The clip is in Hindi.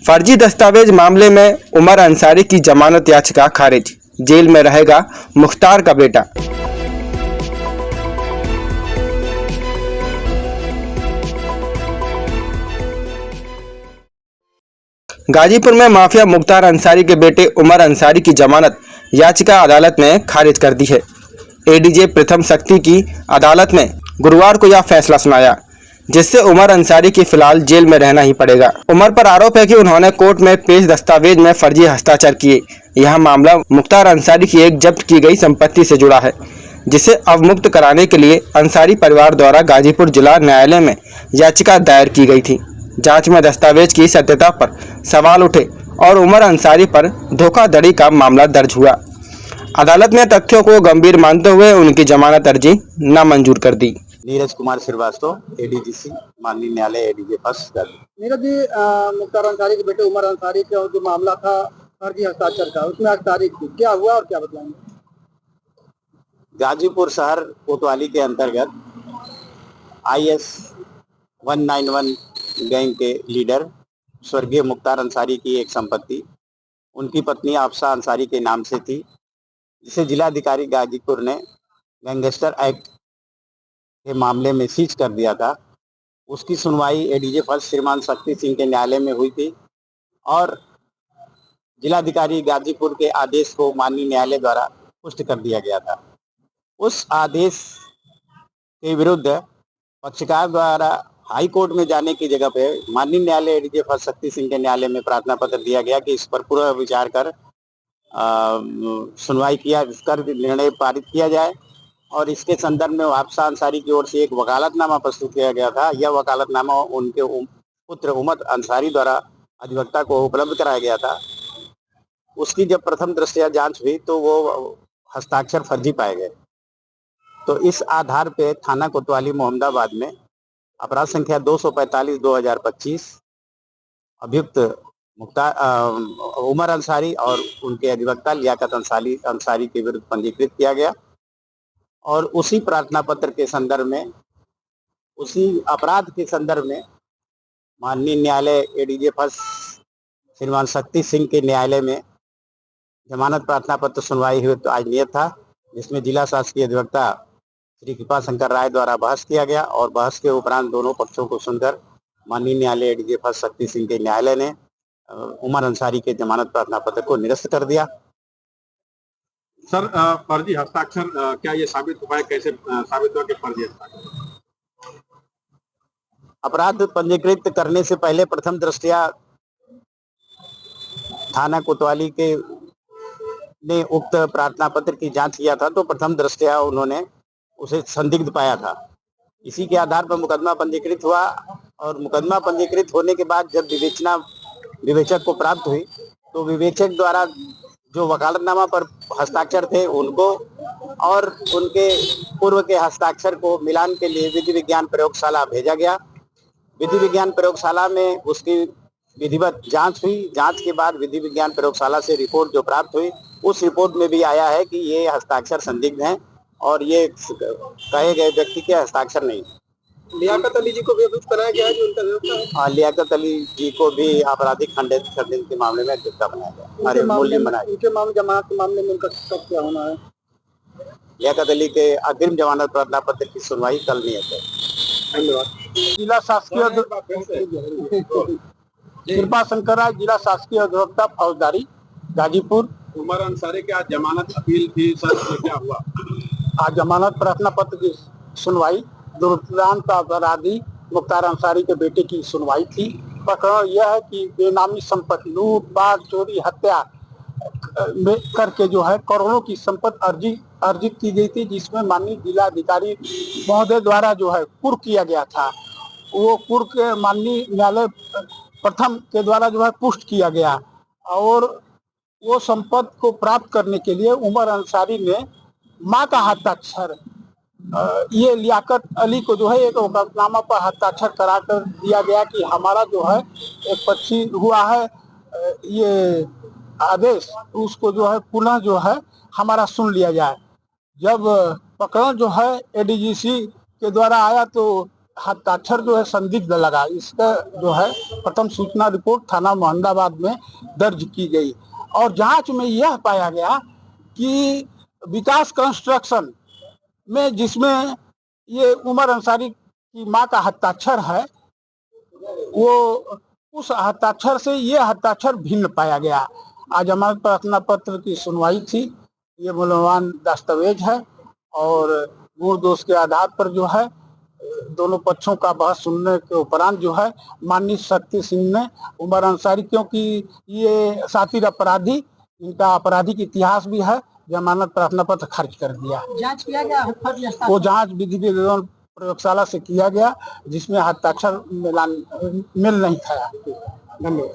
फर्जी दस्तावेज मामले में उमर अंसारी की जमानत याचिका खारिज, जेल में रहेगा मुख्तार का बेटा। गाजीपुर में माफिया मुख्तार अंसारी के बेटे उमर अंसारी की जमानत याचिका अदालत ने खारिज कर दी है। एडीजे प्रथम शक्ति की अदालत ने गुरुवार को यह फैसला सुनाया, जिससे उमर अंसारी की फिलहाल जेल में रहना ही पड़ेगा। उमर पर आरोप है कि उन्होंने कोर्ट में पेश दस्तावेज में फर्जी हस्ताक्षर किए। यह मामला मुख्तार अंसारी की एक जब्त की गई संपत्ति से जुड़ा है, जिसे अवमुक्त कराने के लिए अंसारी परिवार द्वारा गाजीपुर जिला न्यायालय में याचिका दायर की गई थी। जांच में दस्तावेज की सत्यता पर सवाल उठे और उमर अंसारी पर धोखाधड़ी का मामला दर्ज हुआ। अदालत ने तथ्यों को गंभीर मानते हुए उनकी जमानत अर्जी नामंजूर कर दी। नीरज कुमार श्रीवास्तव, एडीजीसी, माननीय न्यायालय एडीजे फर्स्ट। नीरज जी, मुख्तार अंसारी के बेटे उमर अंसारी का जो मामला था फर्जी हस्ताक्षर का, उसमें आज तारीख थी, क्या हुआ और क्या बताएंगे? गाजीपुर शहर कोतवाली के अंतर्गत IS 191 गैंग के लीडर स्वर्गीय मुख्तार अंसारी की एक संपत्ति उनकी पत्नी आफसा अंसारी के नाम से थी, जिसे जिलाधिकारी गाजीपुर ने गैंगस्टर एक्ट के मामले में सीज कर दिया था। उसकी सुनवाई एडीजे फर्स्ट श्रीमान शक्ति सिंह के न्यायालय में हुई थी और जिलाधिकारी गाजीपुर के आदेश को माननीय न्यायालय द्वारा पुष्ट कर दिया गया था। उस आदेश के विरुद्ध पक्षकार द्वारा हाई कोर्ट में जाने की जगह पे माननीय न्यायालय एडीजे फर्स्ट शक्ति सिंह के न्यायालय में प्रार्थना पत्र दिया गया कि इस पर पूरा विचार कर सुनवाई कर निर्णय पारित किया जाए। और इसके संदर्भ में आफसा अंसारी की ओर से एक वकालतनामा प्रस्तुत किया गया था। यह वकालतनामा उनके पुत्र उमर अंसारी द्वारा अधिवक्ता को उपलब्ध कराया गया था। उसकी जब प्रथम दृष्टया जांच हुई तो वो हस्ताक्षर फर्जी पाए गए। तो इस आधार पे थाना कोतवाली मोहम्मदाबाद में अपराध संख्या 245/2025 अभियुक्त मुख्तार उमर अंसारी और उनके अधिवक्ता लियाकत अंसारी के विरुद्ध पंजीकृत किया गया। और उसी प्रार्थना पत्र के संदर्भ में, उसी अपराध के संदर्भ में माननीय न्यायालय एडीजे फर्स्ट श्रीमान शक्ति सिंह के न्यायालय में जमानत प्रार्थना पत्र सुनवाई हुई तो आज नियत था, जिसमें जिला शासकीय अधिवक्ता श्री कृपा शंकर राय द्वारा बहस किया गया। और बहस के उपरांत दोनों पक्षों को सुनकर माननीय न्यायालय एडीजे फर्स्ट शक्ति सिंह के न्यायालय ने उमर अंसारी के जमानत प्रार्थना पत्र को निरस्त कर दिया। सर, फर्जी हस्ताक्षर क्या ये साबित हो पाया? कैसे साबित हुआ कि फर्जी हस्ताक्षर? अपराध पंजीकृत करने से पहले प्रथम दृष्टया थाना कोतवाली के ने उक्त प्रार्थना पत्र की जांच किया था, तो प्रथम दृष्टया उन्होंने उसे संदिग्ध पाया था। इसी के आधार पर मुकदमा पंजीकृत हुआ और मुकदमा पंजीकृत होने के बाद जब विवेचक को प्राप्त हुई तो विवेचक द्वारा जो वकालतनामा पर हस्ताक्षर थे उनको और उनके पूर्व के हस्ताक्षर को मिलान के लिए विधि विज्ञान प्रयोगशाला भेजा गया। विधि विज्ञान प्रयोगशाला में उसकी विधिवत जांच हुई। जांच के बाद विधि विज्ञान प्रयोगशाला से रिपोर्ट जो प्राप्त हुई, उस रिपोर्ट में भी आया है कि ये हस्ताक्षर संदिग्ध हैं और ये कहे गए व्यक्ति के हस्ताक्षर नहीं। लियाकत अली जी को भी अभियुक्त बनाया गया है जो उनका अधिवक्ता है। लियाकत अली जी को भी आपराधिक खंडन के मामले में अधिवक्ता बनाया गया। अरे मूल्य बनाया। उनके मामले जमानत के मामले में उनका कब क्या होना है? लियाकत अली के अग्रिम जमानत प्रार्थना पत्र की सुनवाई कल नियत है। धन्यवाद। जिला शासकीय कृपा शंकर राय, जिला शासकीय अधिवक्ता फौजदारी गाजीपुर। उमर अंसारी की आज जमानत अपील थी सर, क्या हुआ? आज जमानत प्रार्थना पत्र की सुनवाई दुर्दांत अपराधी मुख्तार अंसारी के बेटे की सुनवाई थी। प्रकरण यह है कि बेनामी संपत्ति लूटपाट चोरी हत्या करके जो है करोड़ों की संपत्ति अर्जित की गई थी, जिसमें माननीय जिलाधिकारी महोदय द्वारा जो है कुर्क किया गया था। वो कुर्क माननीय न्यायालय प्रथम के द्वारा जो है पुष्ट किया गया और वो संपत्ति को प्राप्त करने के लिए उमर अंसारी ने मां का हस्ताक्षर ये लियाकत अली को जो है एक वकालतनामा पर हस्ताक्षर करा कर दिया गया कि हमारा जो है एक पक्षी हुआ है ये आदेश, उसको जो है पुनः जो है हमारा सुन लिया जाए। जब प्रकरण जो है एडीजीसी के द्वारा आया तो हस्ताक्षर जो है संदिग्ध लगा, इसका जो है प्रथम सूचना रिपोर्ट थाना मोहम्मदाबाद में दर्ज की गई और जांच में यह पाया गया कि विकास कंस्ट्रक्शन में जिसमें ये उमर अंसारी की मां का हस्ताक्षर है, वो उस हस्ताक्षर से ये हस्ताक्षर भिन्न पाया गया। आज हमारे प्रार्थना पत्र की सुनवाई थी। ये मूल्यवान दस्तावेज है और गुण दोष के आधार पर जो है दोनों पक्षों का बहस सुनने के उपरांत जो है माननीय शक्ति सिंह ने उमर अंसारी, क्योंकि ये शातिर अपराधी, इनका आपराधिक इतिहास भी है, जमानत प्रार्थना पत्र खारिज कर दिया। जांच किया गया, वो जांच विधि विज्ञान प्रयोगशाला से किया गया जिसमें हस्ताक्षर मिल नहीं था। धन्यवाद।